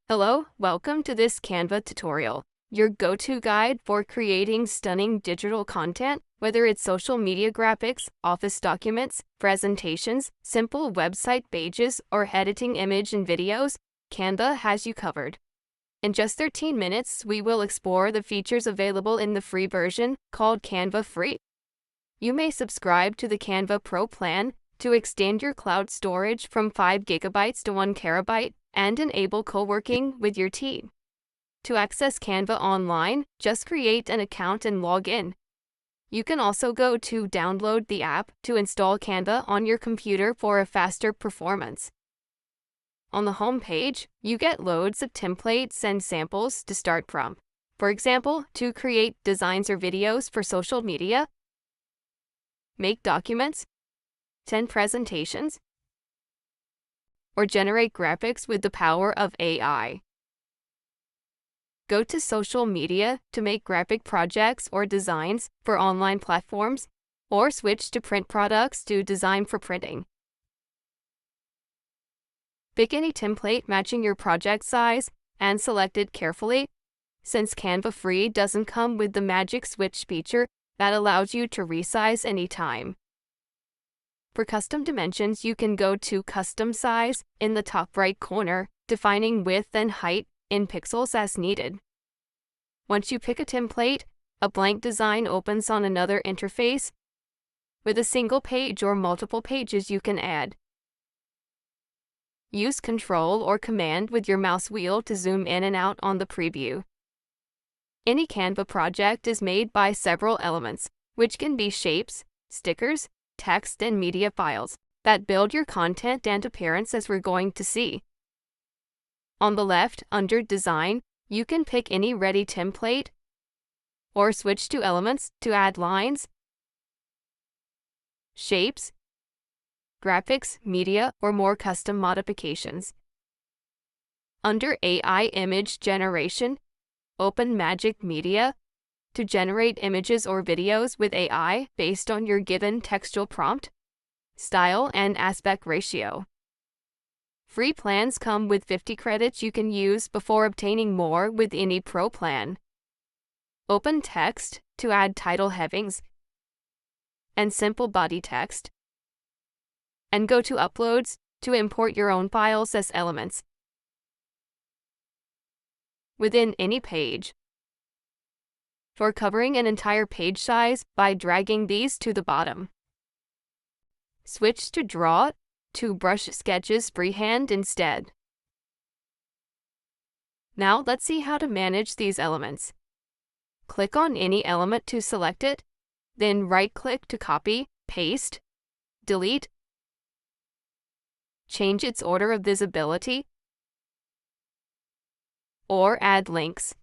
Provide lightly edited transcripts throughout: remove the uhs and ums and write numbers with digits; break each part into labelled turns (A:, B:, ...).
A: Hello, welcome to this Canva tutorial, your go-to guide for creating stunning digital content, whether it's social media graphics, office documents, presentations, simple website pages, or editing image and videos. Canva has you covered. In just 13 minutes, we will explore the features available in the free version called Canva Free. You may subscribe to the Canva Pro plan to extend your cloud storage from 5 GB to 1 TB and enable co-working with your team. To access Canva online, just create an account and log in. You can also go to download the app to install Canva on your computer for a faster performance. On the home page, you get loads of templates and samples to start from. For example, to create designs or videos for social media, make documents, send presentations, or generate graphics with the power of AI. Go to social media to make graphic projects or designs for online platforms, or switch to print products to design for printing. Pick any template matching your project size and select it carefully, since Canva Free doesn't come with the magic switch feature that allows you to resize anytime. For custom dimensions, you can go to Custom Size in the top right corner, defining width and height in pixels as needed. Once you pick a template, a blank design opens on another interface with a single page or multiple pages you can add. Use Control or Command with your mouse wheel to zoom in and out on the preview. Any Canva project is made by several elements, which can be shapes, stickers, text, and media files that build your content and appearance, as we're going to see. On the left, under Design, you can pick any ready template or switch to Elements to add lines, shapes, graphics, media, or more custom modifications. Under AI Image Generation, open Magic Media to generate images or videos with AI based on your given textual prompt, style, and aspect ratio. Free plans come with 50 credits you can use before obtaining more with any Pro plan. Open Text to add title headings and simple body text, and go to Uploads to import your own files as elements within any page. For covering an entire page size by dragging these to the bottom. Switch to Draw to brush sketches freehand instead. Now let's see how to manage these elements. Click on any element to select it, then right-click to copy, paste, delete, change its order of visibility, or add links.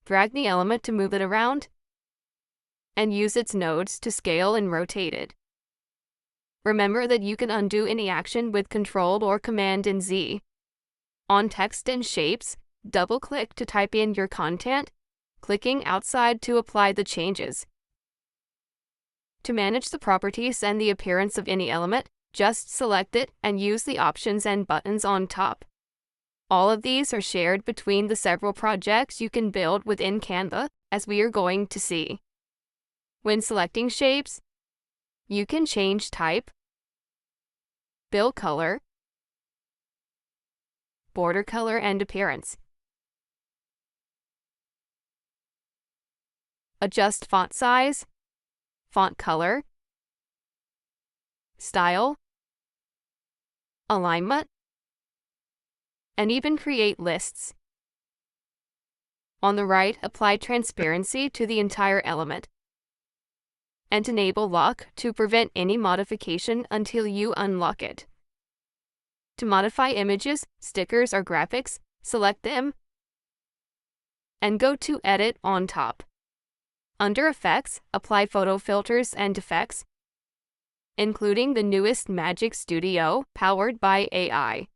A: Drag the element to move it around, and use its nodes to scale and rotate it. Remember that you can undo any action with Control or Command and Z. On Text and Shapes, double-click to type in your content, clicking outside to apply the changes. To manage the properties and the appearance of any element, just select it and use the options and buttons on top. All of these are shared between the several projects you can build within Canva, as we are going to see. When selecting shapes, you can change type, fill color, border color, and appearance. Adjust font size, font color, style, alignment, and even create lists. On the right, apply transparency to the entire element, and enable lock to prevent any modification until you unlock it. To modify images, stickers, or graphics, select them, and go to Edit on top. Under Effects, apply photo filters and effects, including the newest Magic Studio powered by AI.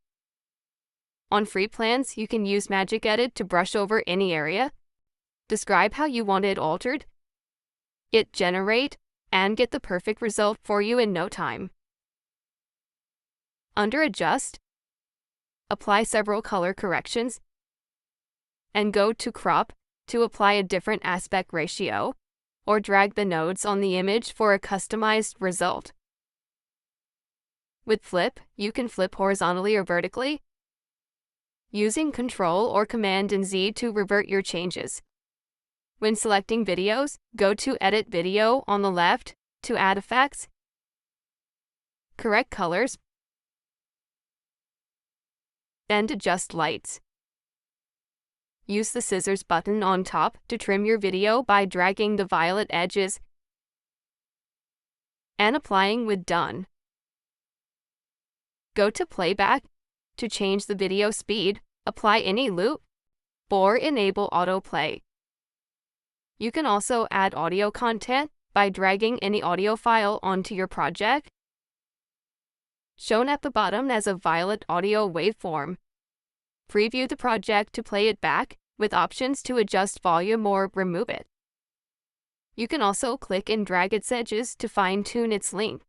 A: On free plans, you can use Magic Edit to brush over any area, describe how you want it altered, generate, and get the perfect result for you in no time. Under Adjust, apply several color corrections, and go to Crop to apply a different aspect ratio, or drag the nodes on the image for a customized result. With Flip, you can flip horizontally or vertically, using Ctrl or Command and Z to revert your changes. When selecting videos, go to Edit Video on the left to add effects, correct colors, and adjust lights. Use the scissors button on top to trim your video by dragging the violet edges and applying with Done. Go to Playback to change the video speed, apply any loop, or enable autoplay. You can also add audio content by dragging any audio file onto your project, shown at the bottom as a violet audio waveform. Preview the project to play it back, with options to adjust volume or remove it. You can also click and drag its edges to fine-tune its length.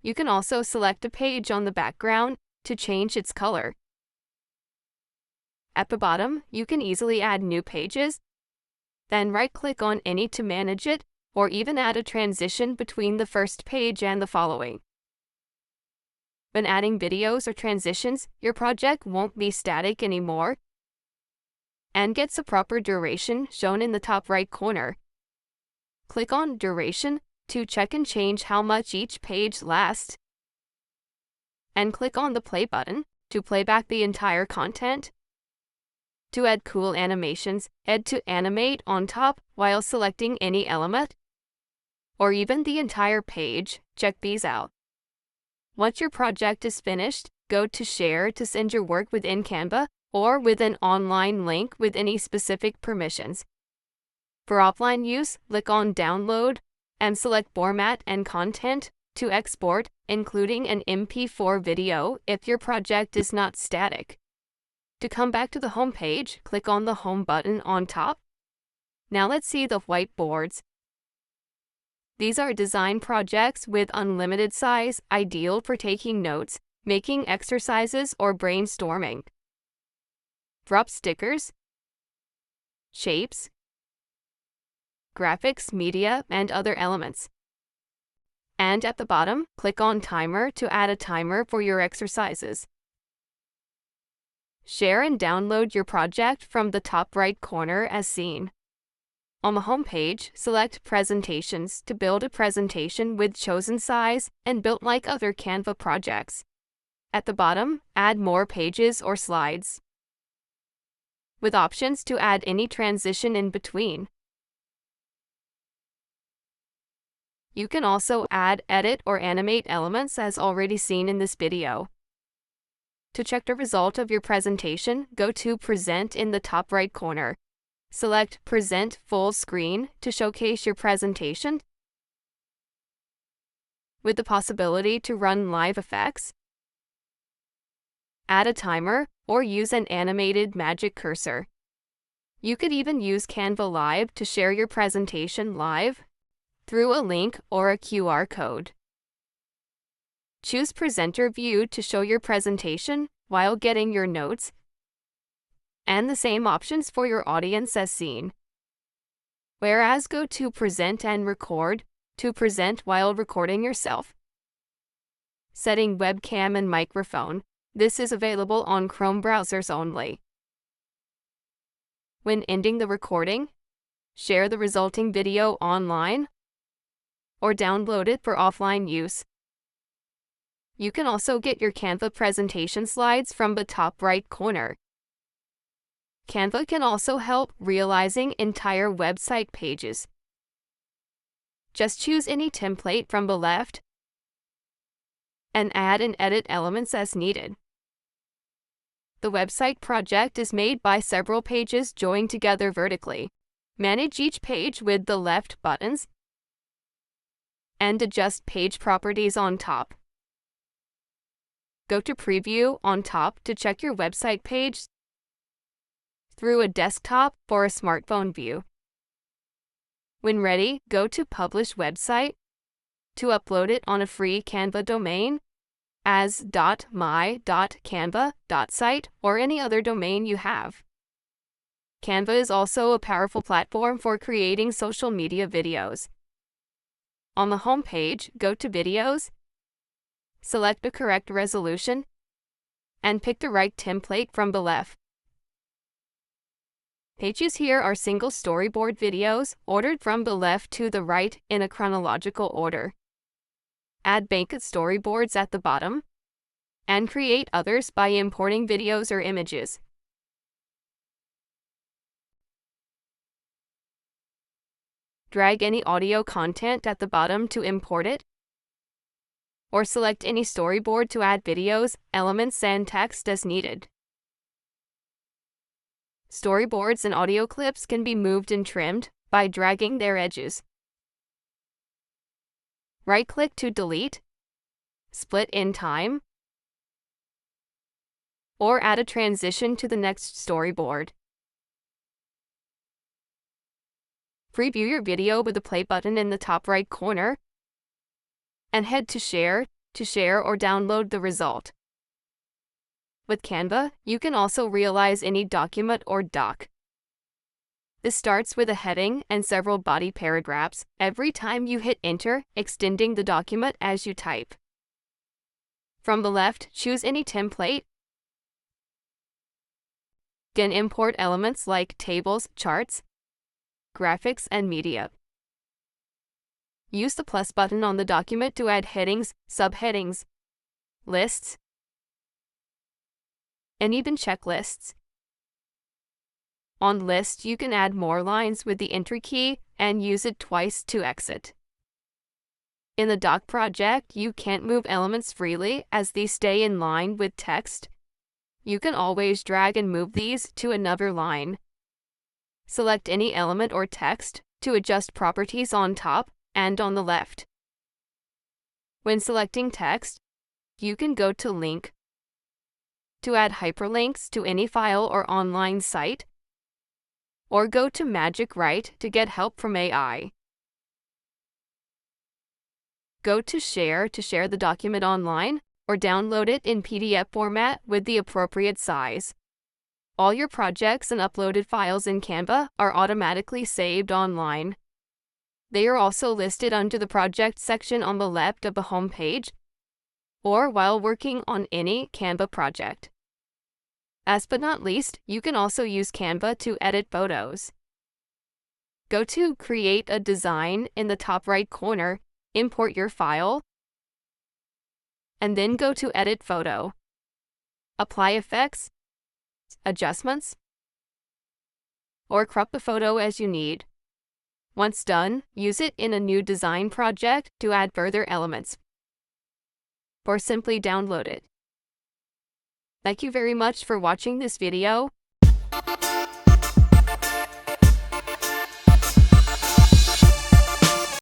A: You can also select a page on the background to change its color. At the bottom, you can easily add new pages, then right-click on any to manage it, or even add a transition between the first page and the following. When adding videos or transitions, your project won't be static anymore and gets a proper duration shown in the top right corner. Click on Duration to check and change how much each page lasts, and click on the Play button to play back the entire content. To add cool animations, head to Animate on top while selecting any element, or even the entire page. Check these out. Once your project is finished, go to Share to send your work within Canva or with an online link with any specific permissions. For offline use, click on Download and select Format and Content to export, including an MP4 video if your project is not static. To come back to the home page, click on the Home button on top. Now let's see the whiteboards. These are design projects with unlimited size, ideal for taking notes, making exercises, or brainstorming. Drop stickers, shapes, graphics, media, and other elements. And at the bottom, click on Timer to add a timer for your exercises. Share and download your project from the top right corner as seen. On the home page, select Presentations to build a presentation with chosen size and built like other Canva projects. At the bottom, add more pages or slides, with options to add any transition in between. You can also add, edit, or animate elements as already seen in this video. To check the result of your presentation, go to Present in the top right corner. Select Present Full Screen to showcase your presentation, with the possibility to run live effects, add a timer, or use an animated magic cursor. You could even use Canva Live to share your presentation live through a link or a QR code. Choose Presenter View to show your presentation while getting your notes, and the same options for your audience as seen. Whereas go to Present and Record to present while recording yourself. Setting webcam and microphone. This is available on Chrome browsers only. When ending the recording, share the resulting video online or download it for offline use. You can also get your Canva presentation slides from the top right corner. Canva can also help realizing entire website pages. Just choose any template from the left and add and edit elements as needed. The website project is made by several pages joined together vertically. Manage each page with the left buttons and adjust page properties on top. Go to Preview on top to check your website page through a desktop or a smartphone view. When ready, go to Publish Website to upload it on a free Canva domain. as .my.canva.site or any other domain you have. Canva is also a powerful platform for creating social media videos. On the home page, go to Videos, select the correct resolution, and pick the right template from the left. Pages here are single storyboard videos ordered from the left to the right in a chronological order. Add blanket storyboards at the bottom, and create others by importing videos or images. Drag any audio content at the bottom to import it, or select any storyboard to add videos, elements, and text as needed. Storyboards and audio clips can be moved and trimmed by dragging their edges. Right-click to delete, split in time, or add a transition to the next storyboard. Preview your video with the play button in the top right corner, and head to share or download the result. With Canva, you can also realize any document or doc. This starts with a heading and several body paragraphs every time you hit enter, extending the document as you type. From the left, choose any template. Then import elements like tables, charts, graphics, and media. Use the plus button on the document to add headings, subheadings, lists, and even checklists. On lists, you can add more lines with the Enter key and use it twice to exit. In the doc project, you can't move elements freely as these stay in line with text. You can always drag and move these to another line. Select any element or text to adjust properties on top and on the left. When selecting text, you can go to Link to add hyperlinks to any file or online site, or go to Magic Write to get help from AI. Go to share the document online, or download it in PDF format with the appropriate size. All your projects and uploaded files in Canva are automatically saved online. They are also listed under the project section on the left of the home page, or while working on any Canva project. Last but not least, you can also use Canva to edit photos. Go to Create a Design in the top right corner, import your file, and then go to Edit Photo. Apply effects, adjustments, or crop the photo as you need. Once done, use it in a new design project to add further elements, or simply download it. Thank you very much for watching this video.